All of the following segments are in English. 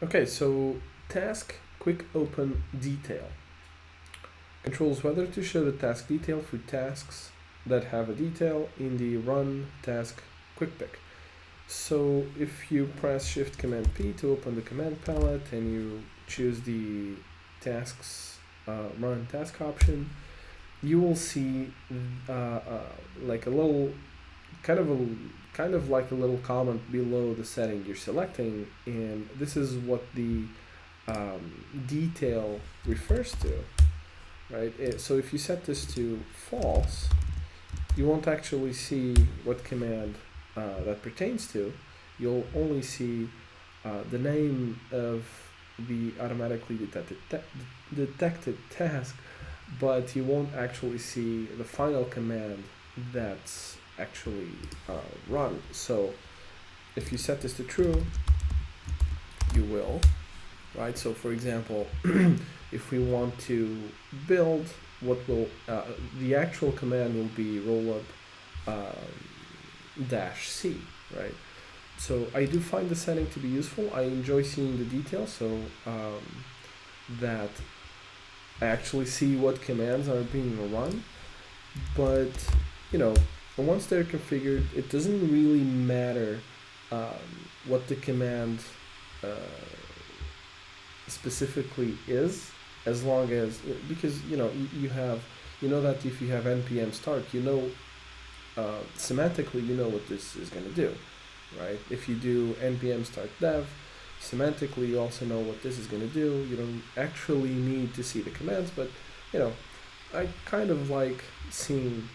Okay, so task quick open detail controls whether to show the task detail for tasks that have a detail in the run task quick pick. So if you press Shift Command P to open the command palette and you choose the tasks run task option, you will see like a little kind of a kind of like a little comment below the setting you're selecting, and this is what the detail refers to, right? So if you set this to false, you won't actually see what command that pertains to. You'll only see the name of the automatically detected task, but you won't actually see the final command that's actually run. So if you set this to true, you will, right? So for example, if we want to build what will, the actual command will be rollup dash C, right? So I do find the setting to be useful. I enjoy seeing the details, so that I actually see what commands are being run. But you know, once they're configured, it doesn't really matter what the command uh, specifically is, as long as, because you have, that if you have npm start, semantically you know what this is going to do, right? If you do npm start dev, semantically you also know what this is going to do. You don't actually need to see the commands, but you know I kind of like seeing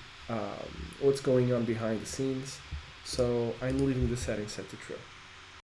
what's going on behind the scenes, so I'm leaving the setting set to true.